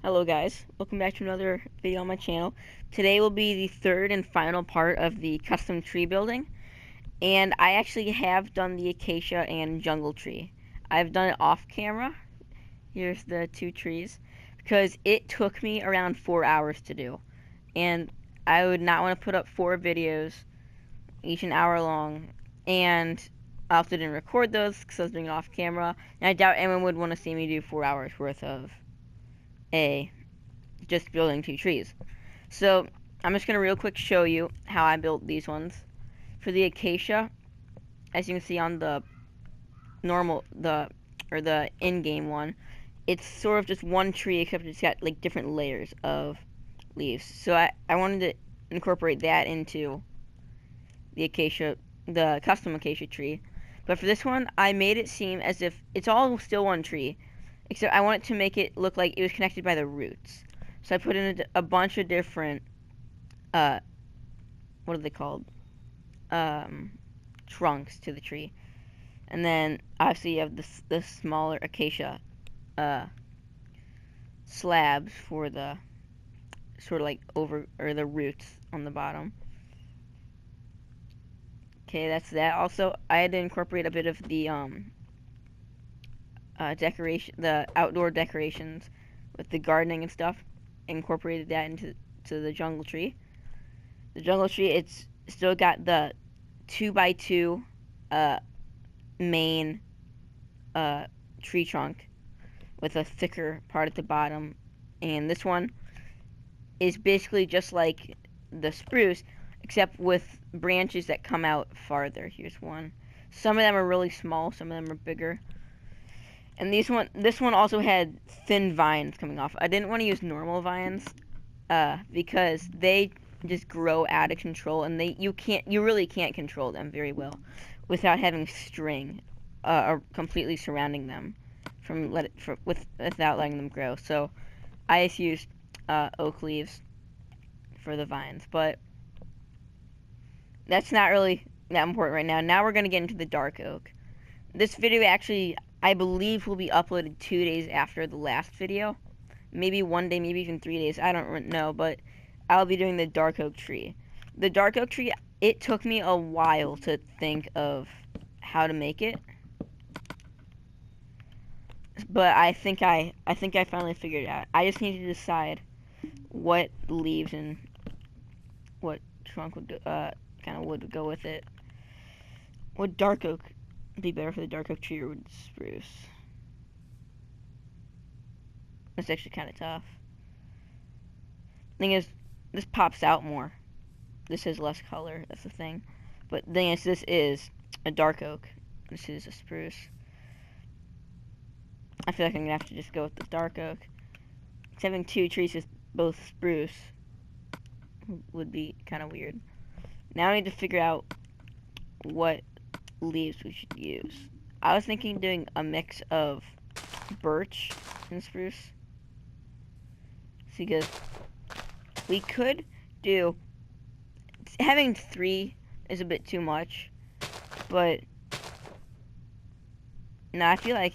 Hello guys, welcome back to another video on my channel. Today will be the third and final part of the custom tree building, and I actually have done the acacia and jungle tree. I've done it off camera. Here's the two trees, because it took me around 4 hours to do, and I would not want to put up 4 videos, each an hour long, and I also didn't record those because I was doing it off camera, and I doubt anyone would want to see me do 4 hours worth of a just building two trees. So I'm just going to real quick show you how I built these ones. For the acacia, as you can see on the the in-game one, it's sort of just one tree except it's got like different layers of leaves. So I wanted to incorporate that into the acacia, the custom acacia tree. But for this one, I made it seem as if it's all still one tree, except I wanted to make it look like it was connected by the roots. So I put in a bunch of different, uh, what are they called? Trunks to the tree. And then obviously you have the smaller acacia, uh, slabs for the sort of like over, or the roots on the bottom. Okay, that's that. Also, I had to incorporate a bit of the, decoration, the outdoor decorations with the gardening and stuff. Incorporated that into the jungle tree. The jungle tree, it's still got the 2x2 main tree trunk with a thicker part at the bottom, and this one is basically just like the spruce, except with branches that come out farther. Here's one. Some of them are really small, some of them are bigger. And this one also had thin vines coming off. I didn't want to use normal vines, because they just grow out of control, and you really can't control them very well without having string, or completely surrounding them without letting them grow. So I just used oak leaves for the vines, but that's not really that important right now. Now we're gonna get into the dark oak. This video actually, I believe, will be uploaded 2 days after the last video. Maybe one day, maybe even 3 days. I don't know, but I'll be doing the dark oak tree. The dark oak tree, it took me a while to think of how to make it, but I think I finally figured it out. I just need to decide what leaves and what trunk would kind of would go with it. Would dark oak be better for the dark oak tree, or would spruce? That's actually kind of tough. Thing is, this pops out more. This has less color. That's the thing. But the thing is, this is a dark oak. This is a spruce. I feel like I'm gonna have to just go with the dark oak. Because having two trees with both spruce would be kind of weird. Now I need to figure out what leaves we should use. I was thinking doing a mix of birch and spruce. See, because we could do, having 3 is a bit too much, but no, I feel like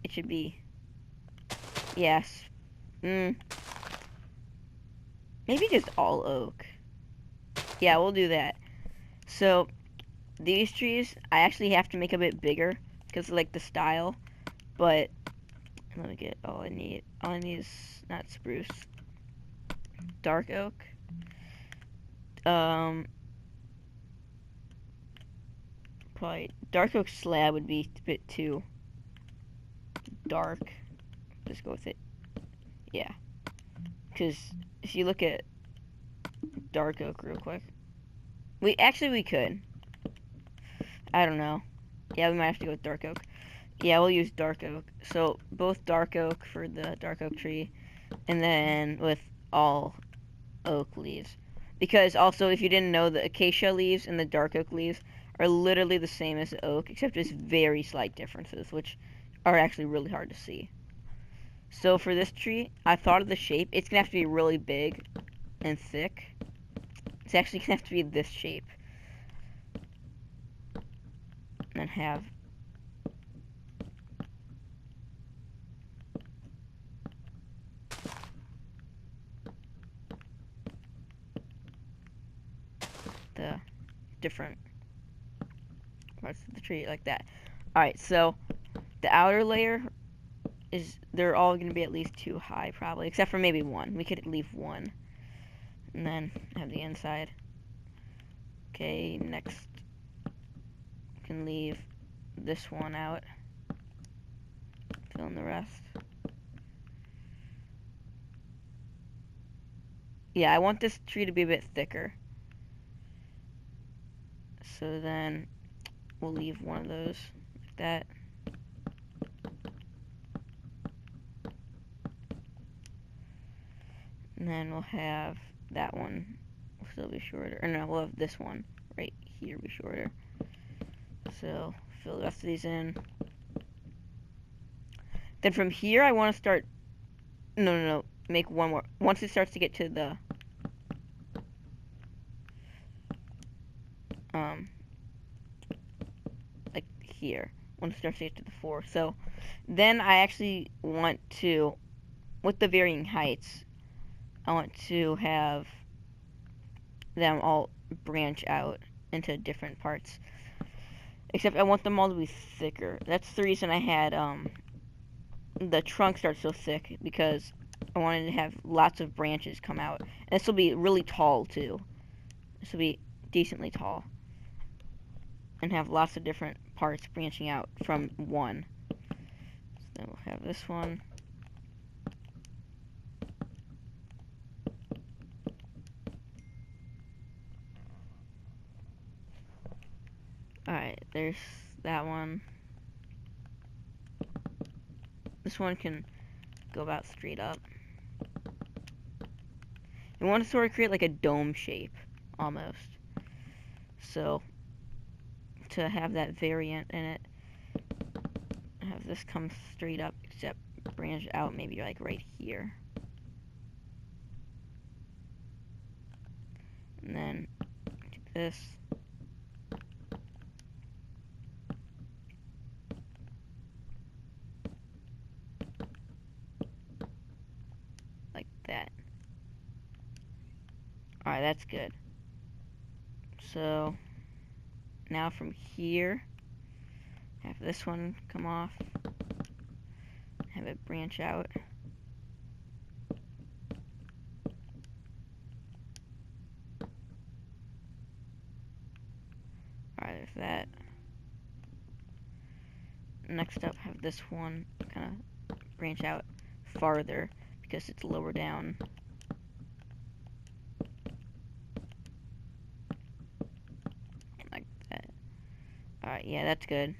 it should be, yes, maybe just all oak. Yeah, we'll do that. So these trees, I actually have to make a bit bigger because of like the style, but let me get all I need. All I need is not spruce, dark oak. Probably dark oak slab would be a bit too dark. Just go with it. Yeah, because if you look at dark oak real quick, we could. I don't know. Yeah, we might have to go with dark oak. Yeah, we'll use dark oak. So both dark oak for the dark oak tree, and then with all oak leaves. Because also, if you didn't know, the acacia leaves and the dark oak leaves are literally the same as the oak, except there's very slight differences, which are actually really hard to see. So for this tree, I thought of the shape. It's gonna have to be really big and thick. It's actually gonna have to be this shape. And have into different parts of the tree like that. Alright, so the outer layer they're all going to be at least 2 high probably, except for maybe 1. We could leave 1 and then have the inside. Okay, next we can leave this one out, fill in the rest. Yeah, I want this tree to be a bit thicker, so then we'll leave one of those like that. And then we'll have that one will still be shorter. Or no, we'll have this one right here be shorter. So fill the rest of these in. Then from here I want to start no, make one more. Once it starts to get to the like here. Once it starts to get to the 4. So then I actually want to, with the varying heights, I want to have them all branch out into different parts. Except I want them all to be thicker. That's the reason I had the trunk start so thick, because I wanted to have lots of branches come out. And this will be really tall too. This will be decently tall. And have lots of different parts branching out from one. So then we'll have this one. Alright, there's that one. This one can go about straight up. We want to sort of create like a dome shape, almost. So, to have that variant in it, have this come straight up, except branch out maybe like right here. And then do this. Like that. Alright, that's good. So, now from here, have this one come off. Have it branch out. Alright, there's that. Next up, have this one kind of branch out farther because it's lower down. Like that. Alright, yeah, that's good.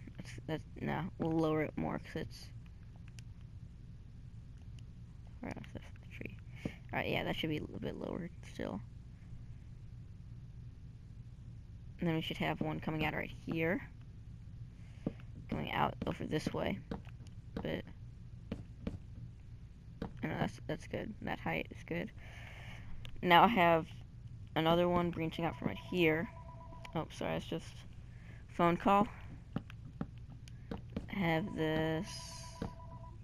No, we'll lower it more because it's right off the tree. Alright, yeah, that should be a little bit lower still. And then we should have one coming out right here. Coming out over this way. But no, that's good. That height is good. Now I have another one branching out from right here. Oh, sorry, it's just a phone call. I have this.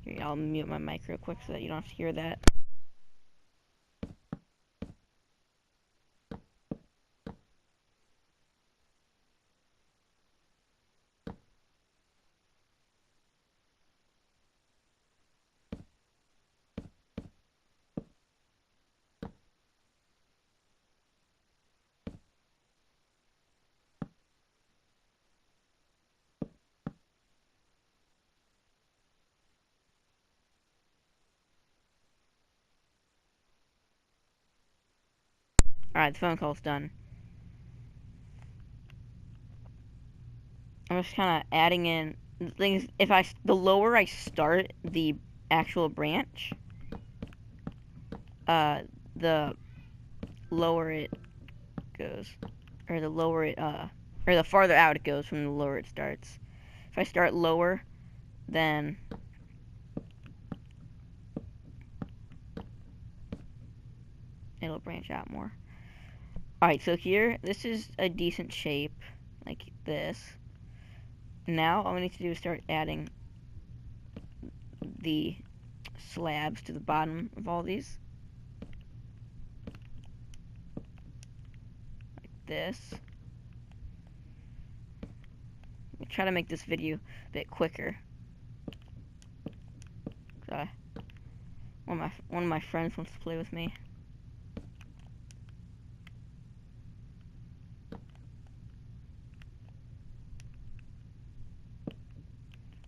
Here, I'll mute my mic real quick so that you don't have to hear that. Alright, the phone call's done. I'm just kind of adding in the things. The lower I start the actual branch, the lower it goes, or the farther out it goes from the lower it starts. If I start lower, then it'll branch out more. Alright, so here, this is a decent shape, like this. Now, all we need to do is start adding the slabs to the bottom of all these. Like this. try to make this video a bit quicker. One of my friends wants to play with me.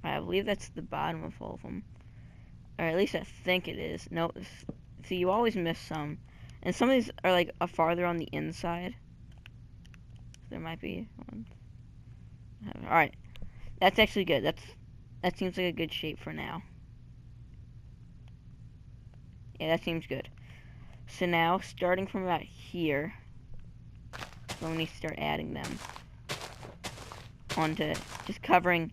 I believe that's the bottom of all of them. Or at least I think it is. No, see, you always miss some. And some of these are like farther on the inside. There might be one. Alright. That's actually good. That seems like a good shape for now. Yeah, that seems good. So now, starting from about here, we need to start adding them onto, just covering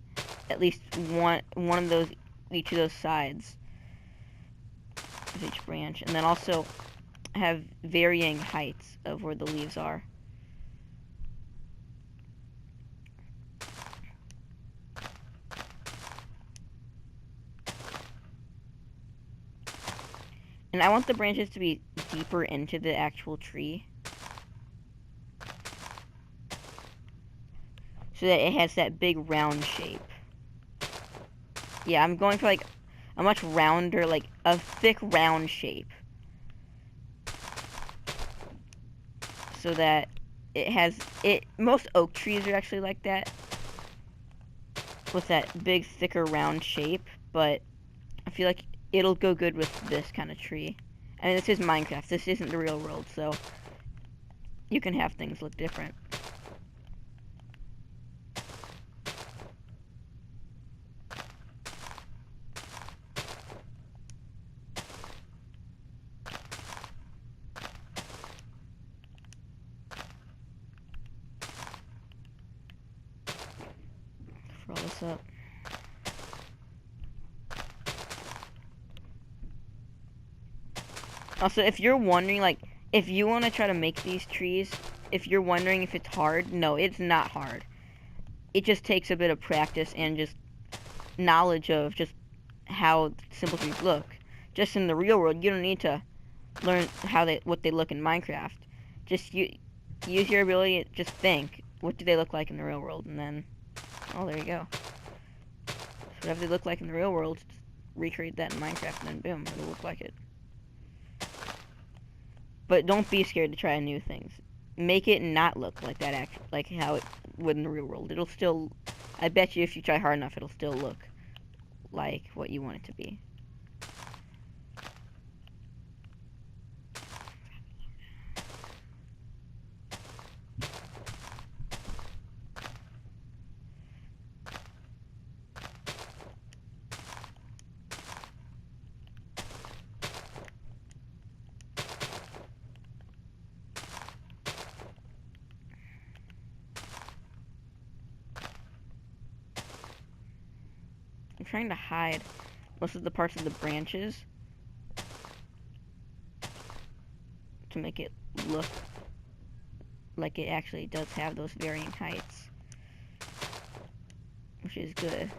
at least one of those, each of those sides of each branch, and then also have varying heights of where the leaves are. And I want the branches to be deeper into the actual tree, so that it has that big round shape. Yeah, I'm going for like a much rounder, like a thick round shape, so that it has it. Most oak trees are actually like that, with that big, thicker, round shape. But I feel like it'll go good with this kind of tree. I mean, this is Minecraft. This isn't the real world, so you can have things look different. Roll this up. Also, if you're wondering, like, if you want to try to make these trees, if you're wondering if it's hard, no, it's not hard. It just takes a bit of practice and just knowledge of just how simple trees look. Just in the real world, you don't need to learn what they look in Minecraft. Just use your ability to just think, what do they look like in the real world, and then, oh, there you go. So whatever they look like in the real world, just recreate that in Minecraft, and then boom, it'll look like it. But don't be scared to try new things. Make it not look like that, like how it would in the real world. It'll still, I bet you if you try hard enough, it'll still look like what you want it to be. I'm trying to hide most of the parts of the branches to make it look like it actually does have those varying heights, which is good.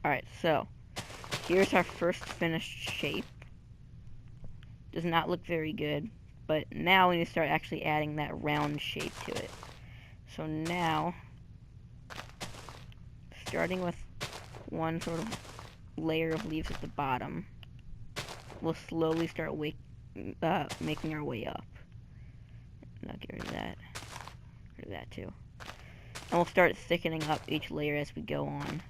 Alright, so here's our first finished shape. Does not look very good, but now we need to start actually adding that round shape to it. So now, starting with one sort of layer of leaves at the bottom, we'll slowly start making our way up. Now get rid of that. Get rid of that too. And we'll start thickening up each layer as we go on.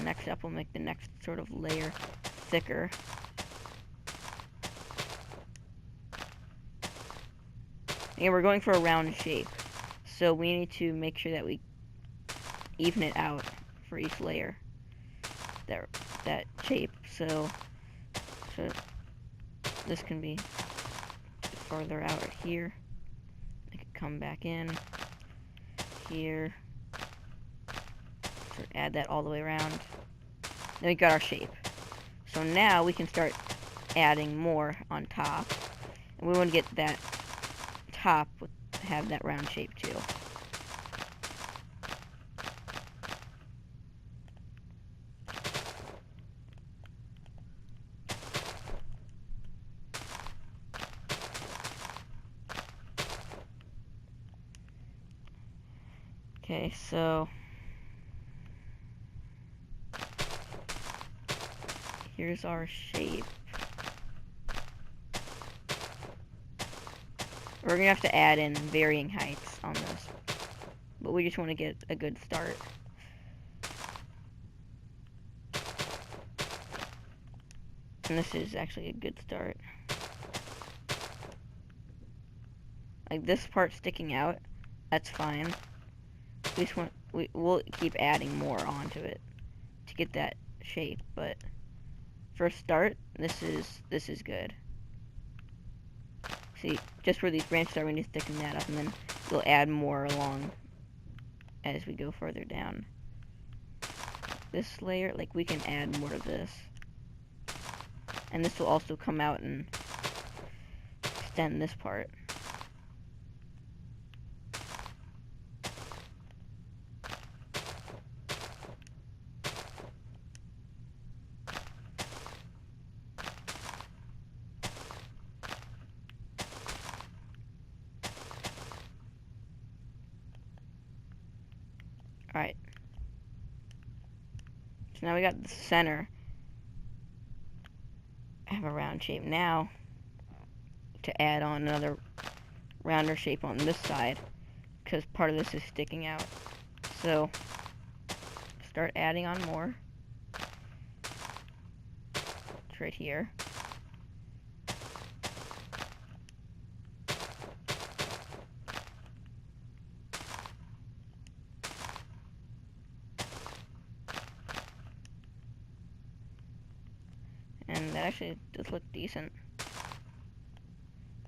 Next up, we'll make the next sort of layer thicker. And we're going for a round shape, so we need to make sure that we even it out for each layer. That shape. So this can be farther out right here. Make it come back in here. Add that all the way around. Then we got our shape. So now we can start adding more on top. And we want to get that top have that round shape too. Okay, so here's our shape. We're gonna have to add in varying heights on this, but we just want to get a good start. And this is actually a good start. Like this part sticking out, that's fine. We just want, we'll keep adding more onto it to get that shape, but for a start, this is good. See, just where these branches are, we need to thicken that up, and then we'll add more along as we go further down. This layer, like, we can add more of this. And this will also come out and extend this part. Alright. So now we got the center. I have a round shape now to add on another rounder shape on this side, because part of this is sticking out. So start adding on more. It's right here. And that actually does look decent.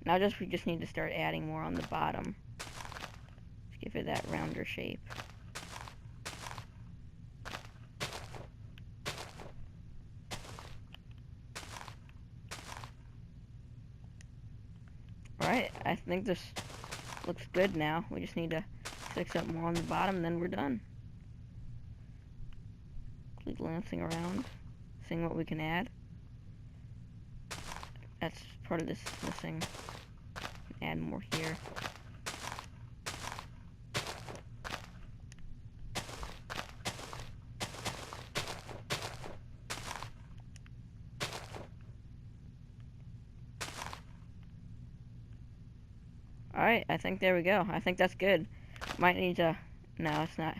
Now we just need to start adding more on the bottom to give it that rounder shape. Alright, I think this looks good now. We just need to fix up more on the bottom, and then we're done. Keep glancing around, seeing what we can add. That's part of this missing. Add more here. Alright, I think there we go. I think that's good. Might need to... No, it's not.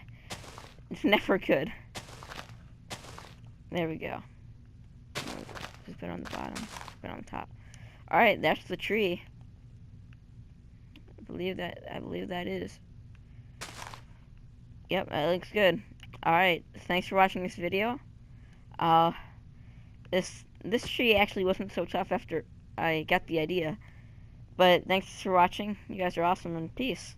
It's never good. There we go. Just put it on the bottom. Put it on the top. Alright, that's the tree. I believe that is. Yep, that looks good. Alright, thanks for watching this video. This tree actually wasn't so tough after I got the idea. But thanks for watching. You guys are awesome, and peace.